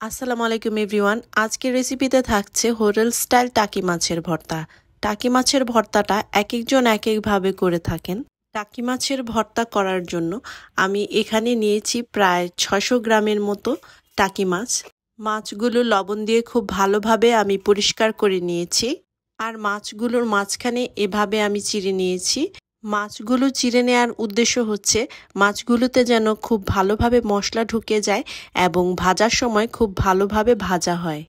আসসালামু আলাইকুম এভরিওয়ান। আজকের রেসিপিতে থাকছে হোটেল স্টাইল টাকি মাছের ভর্তা। টাকি মাছের ভর্তাটা একেকজন একেকভাবে করে থাকেন। টাকি মাছের ভর্তা করার জন্য আমি এখানে নিয়েছি প্রায় 600 গ্রামের মতো টাকি মাছ। মাছগুলো লবণ দিয়ে খুব ভালোভাবে আমি পরিষ্কার করে নিয়েছি। আর মাছগুলোর মাঝখানে এভাবে আমি চিড়ে নিয়েছি। মাছগুলো চিড়ে নেওয়ার উদ্দেশ্য হচ্ছে মাছগুলোতে যেন খুব ভালোভাবে মশলা ঢুকে যায় এবং ভাজার সময় খুব ভালোভাবে ভাজা হয়।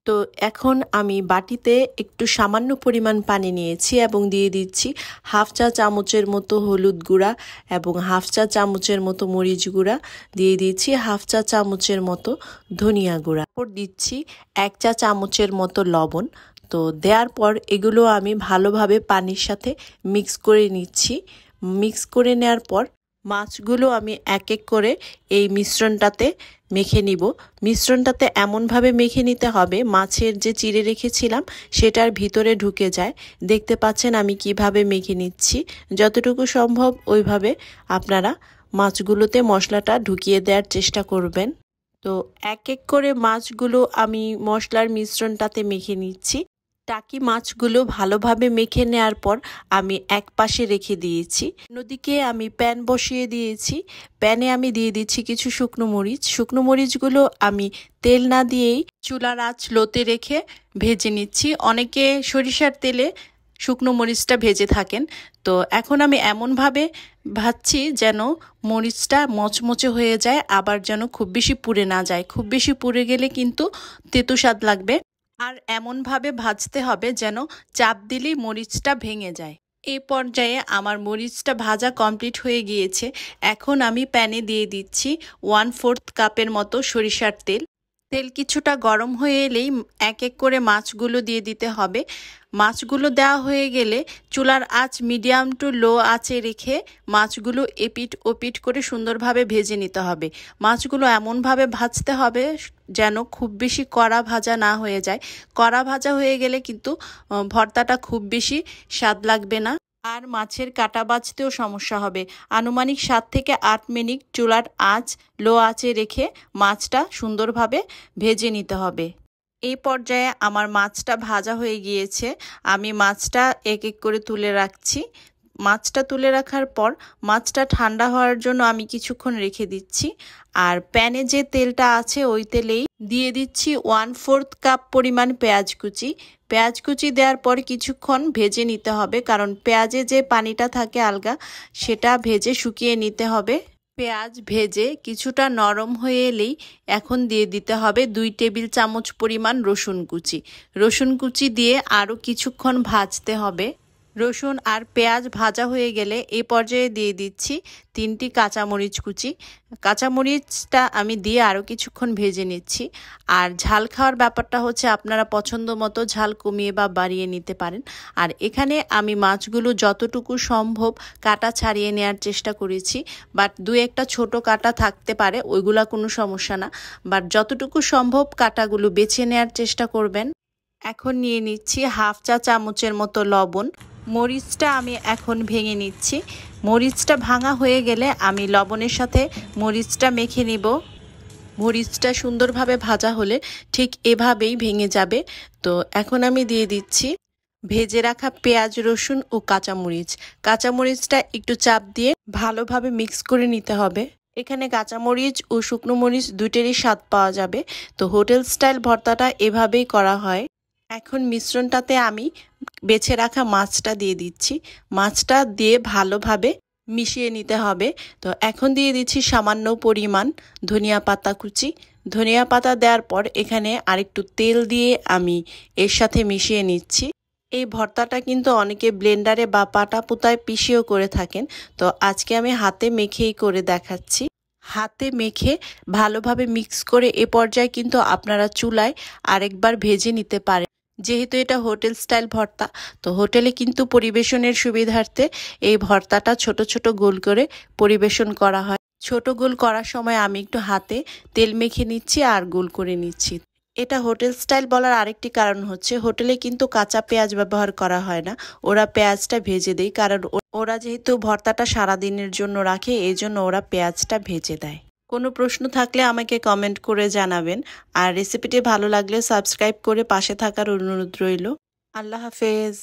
তো এখন আমি বাটিতে একটু সামান্য পরিমাণ পানি নিয়েছি এবং দিয়ে দিচ্ছি হাফ চা চামচের মতো হলুদ গুঁড়া এবং হাফ চা চামচের মতো মরিচ গুঁড়া, দিয়ে দিচ্ছি হাফ চা চামচের মতো ধনিয়া গুঁড়া, তারপর দিচ্ছি 1 চা চামচের মতো লবণ। তো দেওয়ার পর এগুলো আমি ভালোভাবে পানির সাথে মিক্স করে নিচ্ছি। মিক্স করে নেওয়ার পর মাছগুলো আমি এক এক করে এই মিশ্রণটাতে মেখে নিব। মিশ্রণটাতে এমনভাবে মেখে নিতে হবে মাছের যে চিড়ে রেখেছিলাম সেটার ভিতরে ঢুকে যায়। দেখতে পাচ্ছেন আমি কিভাবে মেখে নিচ্ছি। যতটুকু সম্ভব ওইভাবে আপনারা মাছগুলোতে মশলাটা ঢুকিয়ে দেওয়ার চেষ্টা করবেন। তো এক এক করে মাছগুলো আমি মশলার মিশ্রণটাতে মেখে নিচ্ছি। টাকি মাছগুলো ভালোভাবে মেখে নেওয়ার পর আমি এক পাশে রেখে দিয়েছি। অন্যদিকে আমি প্যান বসিয়ে দিয়েছি। প্যানে আমি দিয়ে দিচ্ছি কিছু শুকনো মরিচ। শুকনো মরিচগুলো আমি তেল না দিয়েই চুলার আঁচ লোতে রেখে ভেজে নিচ্ছি। অনেকে সরিষার তেলে শুকনো মরিচটা ভেজে থাকেন। তো এখন আমি এমনভাবে ভাজছি যেন মরিচটা মচমচে হয়ে যায়, আবার যেন খুব বেশি পুড়ে না যায়। খুব বেশি পুড়ে গেলে কিন্তু তেতো স্বাদ লাগবে। আর এমনভাবে ভাজতে হবে যেন চাপ দিলেই মরিচটা ভেঙে যায়। এই পর্যায়ে আমার মরিচটা ভাজা কমপ্লিট হয়ে গিয়েছে। এখন আমি প্যানে দিয়ে দিচ্ছি 1/4 কাপের মতো সরিষার তেল। তেল কিছুটা গরম হয়ে এলেই এক এক করে মাছগুলো দিয়ে দিতে হবে। মাছগুলো দেওয়া হয়ে গেলে চুলার আঁচ মিডিয়াম টু লো আঁচে রেখে মাছগুলো এপিট ওপিট করে সুন্দরভাবে ভেজে নিতে হবে। মাছগুলো এমনভাবে ভাজতে হবে যেন খুব বেশি কড়া ভাজা না হয়ে যায়। কড়া ভাজা হয়ে গেলে কিন্তু ভর্তাটা খুব বেশি স্বাদ লাগবে না, আর মাছের কাটা বাছতেও সমস্যা হবে। আনুমানিক 7 থেকে 8 মিনিট চুলার আঁচ লো আঁচে রেখে মাছটা সুন্দরভাবে ভেজে নিতে হবে। এই পর্যায়ে আমার মাছটা ভাজা হয়ে গিয়েছে। আমি মাছটা এক এক করে তুলে রাখছি। মাছটা তুলে রাখার পর মাছটা ঠান্ডা হওয়ার জন্য আমি কিছুক্ষণ রেখে দিচ্ছি। আর প্যানে যে তেলটা আছে ওই তেলেই দিয়ে দিচ্ছি 1/4 কাপ পরিমাণ পেঁয়াজ কুচি। পেঁয়াজ কুচি দেওয়ার পর কিছুক্ষণ ভেজে নিতে হবে, কারণ পেঁয়াজে যে পানিটা থাকে আলগা সেটা ভেজে শুকিয়ে নিতে হবে। পেঁয়াজ ভেজে কিছুটা নরম হয়ে এলেই এখন দিয়ে দিতে হবে 2 টেবিল চামচ পরিমাণ রসুন কুচি। রসুন কুচি দিয়ে আরও কিছুক্ষণ ভাজতে হবে। রসুন আর পেঁয়াজ ভাজা হয়ে গেলে এই পর্যায়ে দিয়ে দিচ্ছি 3টি কাঁচামরিচ কুচি। কাঁচামরিচটা আমি দিয়ে আরও কিছুক্ষণ ভেজে নিচ্ছি। আর ঝাল খাওয়ার ব্যাপারটা হচ্ছে আপনারা পছন্দ মতো ঝাল কমিয়ে বা বাড়িয়ে নিতে পারেন। আর এখানে আমি মাছগুলো যতটুকু সম্ভব কাটা ছাড়িয়ে নেওয়ার চেষ্টা করেছি, বাট 2-1টা ছোট কাটা থাকতে পারে, ওইগুলা কোনো সমস্যা না। বাট যতটুকু সম্ভব কাটাগুলো বেছে নেওয়ার চেষ্টা করবেন। এখন নিয়ে নিচ্ছি হাফ চা চামচের মতো লবণ। মরিচটা আমি এখন ভেঙে নিচ্ছি। মরিচটা ভাঙা হয়ে গেলে আমি লবণের সাথে মরিচটা মেখে নিব। মরিচটা সুন্দরভাবে ভাজা হলে ঠিক এভাবেই ভেঙে যাবে। তো এখন আমি দিয়ে দিচ্ছি ভেজে রাখা পেঁয়াজ, রসুন ও কাঁচামরিচ। কাঁচামরিচটা একটু চাপ দিয়ে ভালোভাবে মিক্স করে নিতে হবে। এখানে কাঁচামরিচ ও শুকনো মরিচ দুইটারই স্বাদ পাওয়া যাবে। তো হোটেল স্টাইল ভর্তাটা এভাবেই করা হয়। এখন মিশ্রণটাতে আমি বেছে রাখা মাছটা দিয়ে দিচ্ছি। মাছটা দিয়ে ভালোভাবে মিশিয়ে নিতে হবে। তো এখন দিয়ে দিচ্ছি সামান্য পরিমাণ ধনিয়া পাতা কুচি। ধনিয়া পাতা দেওয়ার পর এখানে আরেকটু তেল দিয়ে আমি এর সাথে মিশিয়ে নিচ্ছি। এই ভর্তাটা কিন্তু অনেকে ব্লেন্ডারে বা পাটা পুতায় পিষেও করে থাকেন। তো আজকে আমি হাতে মেখেই করে দেখাচ্ছি। হাতে মেখে ভালোভাবে মিক্স করে এ পর্যায়ে কিন্তু আপনারা চুলায় আরেকবার ভেজে নিতে পারেন। যেহেতু এটা হোটেল স্টাইল ভর্তা, তো হোটেলে কিন্তু পরিবেশনের সুবিধার্থে এই ভর্তাটা ছোট ছোট গোল করে পরিবেশন করা হয়। ছোট গোল করার সময় আমি একটু হাতে তেল মেখে নিচ্ছি আর গোল করে নিচ্ছি। এটা হোটেল স্টাইল বলার আরেকটি কারণ হচ্ছে হোটেলে কিন্তু কাঁচা পেঁয়াজ ব্যবহার করা হয় না, ওরা পেঁয়াজটা ভেজে দেয়। কারণ ওরা যেহেতু ভর্তাটা সারাদিনের জন্য রাখে, এই জন্য ওরা পেঁয়াজটা ভেজে দেয়। কোনো প্রশ্ন থাকলে আমাকে কমেন্ট করে জানাবেন। আর রেসিপিটি ভালো লাগলে সাবস্ক্রাইব করে পাশে থাকার অনুরোধ রইল। আল্লাহ হাফেজ।